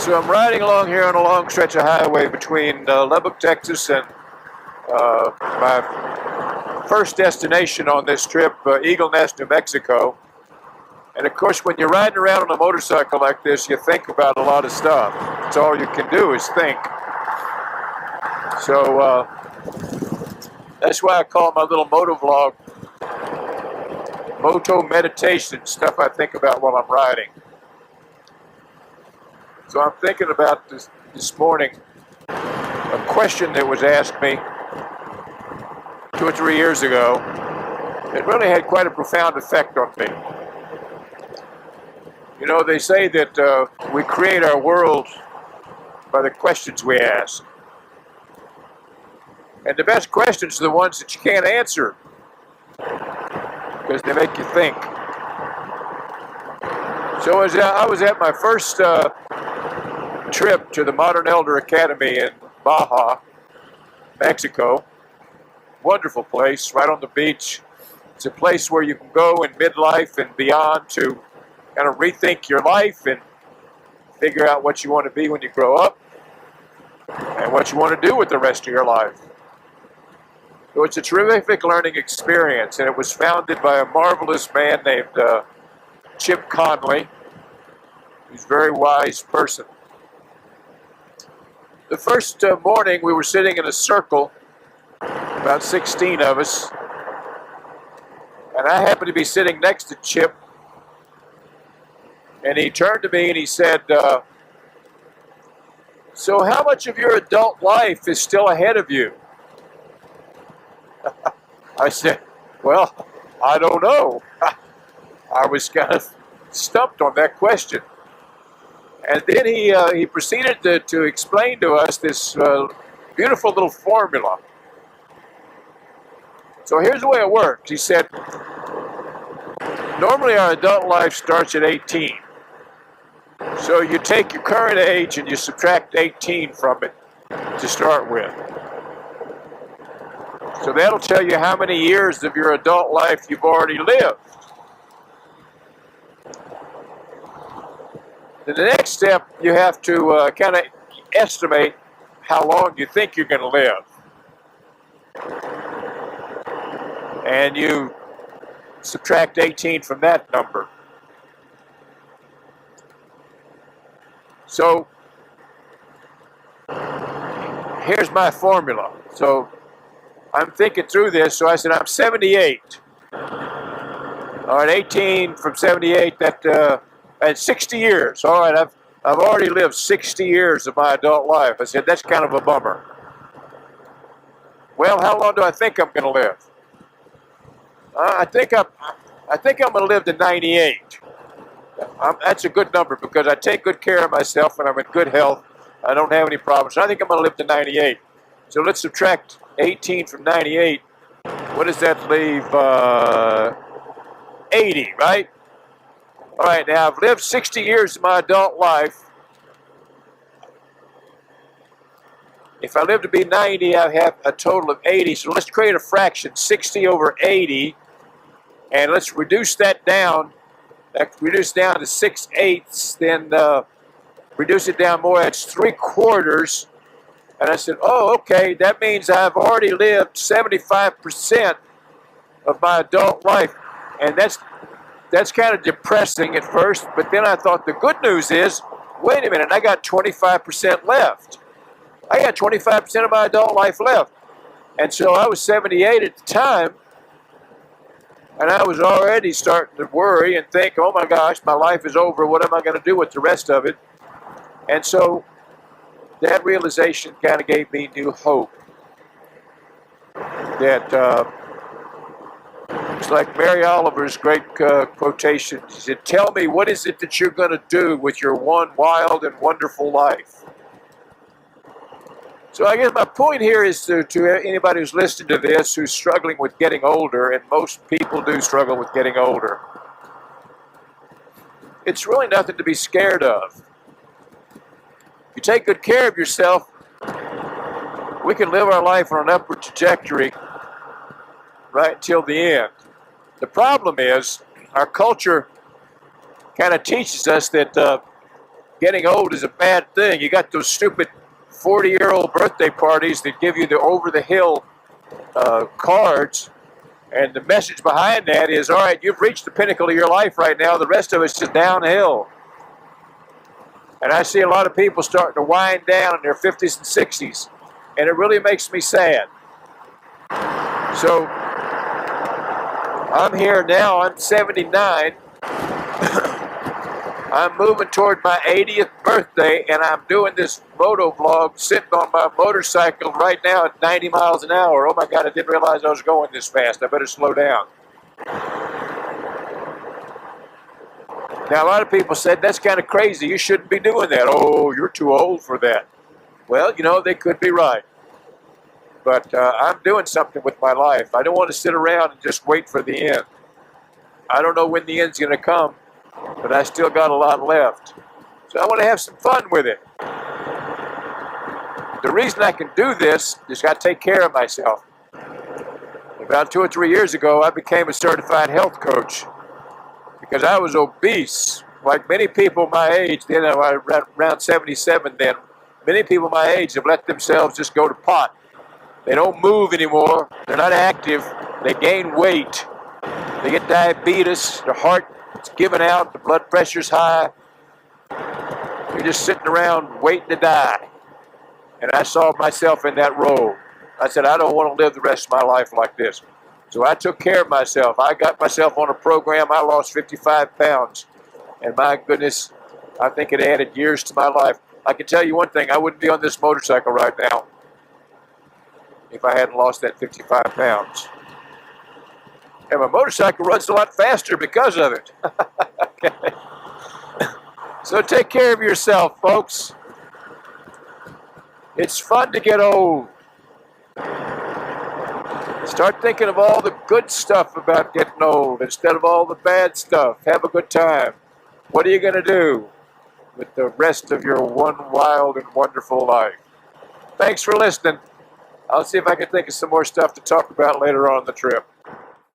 So I'm riding along here on a long stretch of highway between Lubbock, Texas, and my first destination on this trip, Eagle Nest, New Mexico. And of course, when you're riding around on a motorcycle like this, you think about a lot of stuff. That's all you can do is think. So that's why I call my little moto vlog Moto Meditation, stuff I think about while I'm riding. So I'm thinking about this morning, a question that was asked me 2 or 3 years ago. It really had quite a profound effect on me. You know, they say that we create our world by the questions we ask. And the best questions are the ones that you can't answer, because they make you think. So as I was at my first trip to the Modern Elder Academy in Baja, Mexico. Wonderful place, right on the beach. It's a place where you can go in midlife and beyond to kind of rethink your life and figure out what you want to be when you grow up and what you want to do with the rest of your life. So it's a terrific learning experience, and it was founded by a marvelous man named Chip Conley, who's a very wise person. The first morning we were sitting in a circle, about 16 of us, and I happened to be sitting next to Chip, and he turned to me and he said, so how much of your adult life is still ahead of you? I said, well, I don't know. I was kind of stumped on that question. And then he proceeded to explain to us this beautiful little formula. So here's the way it works. He said, normally our adult life starts at 18. So you take your current age and you subtract 18 from it to start with. So that'll tell you how many years of your adult life you've already lived. Then the next step, you have to kind of estimate how long you think you're going to live. And you subtract 18 from that number. So here's my formula. So I'm thinking through this. So I said, I'm 78. All right, 18 from 78, that's 60 years. All right, I've already lived 60 years of my adult life. I said, that's kind of a bummer. Well, how long do I think I'm going to live? I think I'm going to live to 98. That's a good number because I take good care of myself and I'm in good health. I don't have any problems. So I think I'm going to live to 98. So let's subtract 18 from 98. What does that leave? 80, right? All right, now I've lived 60 years of my adult life. If I live to be 90, I have a total of 80. So let's create a fraction, 60 over 80. And let's reduce that down. Reduce down to 6/8, then reduce it down more. That's 3/4. And I said, oh, okay, that means I've already lived 75% of my adult life. And that's kind of depressing at first, but then I thought the good news is, wait a minute, I got 25% left. I got 25% of my adult life left. And so I was 78 at the time, and I was already starting to worry and think, oh my gosh, my life is over. What am I going to do with the rest of it? And so that realization kind of gave me new hope. That it's like Mary Oliver's great quotation. She said, tell me, what is it that you're going to do with your one wild and wonderful life? So I guess my point here is to anybody who's listening to this who's struggling with getting older, and most people do struggle with getting older. It's really nothing to be scared of. If you take good care of yourself, we can live our life on an upward trajectory right until the end. The problem is our culture kind of teaches us that getting old is a bad thing. You got those stupid 40-year-old birthday parties that give you the over-the-hill cards, and the message behind that is, all right, you've reached the pinnacle of your life right now. The rest of it's just downhill. And I see a lot of people starting to wind down in their 50s and 60s, and it really makes me sad. So I'm here now. I'm 79. I'm moving toward my 80th birthday, and I'm doing this moto vlog sitting on my motorcycle right now at 90 miles an hour. Oh my God, I didn't realize I was going this fast. I better slow down. Now, a lot of people said, that's kind of crazy. You shouldn't be doing that. Oh, you're too old for that. Well, you know, they could be right. But I'm doing something with my life. I don't want to sit around and just wait for the end. I don't know when the end's going to come, but I still got a lot left. So I want to have some fun with it. The reason I can do this is I take care of myself. About 2 or 3 years ago, I became a certified health coach because I was obese. Like many people my age, then I was around 77 then, many people my age have let themselves just go to pot. They don't move anymore. They're not active. They gain weight. They get diabetes. Their heart's giving out. The blood pressure's high. You're just sitting around waiting to die. And I saw myself in that role. I said, I don't want to live the rest of my life like this. So I took care of myself. I got myself on a program. I lost 55 pounds. And my goodness, I think it added years to my life. I can tell you one thing. I wouldn't be on this motorcycle right now if I hadn't lost that 55 pounds. And my motorcycle runs a lot faster because of it. Okay. So take care of yourself, folks. It's fun to get old. Start thinking of all the good stuff about getting old instead of all the bad stuff. Have a good time. What are you going to do with the rest of your one wild and wonderful life? Thanks for listening. I'll see if I can think of some more stuff to talk about later on in the trip.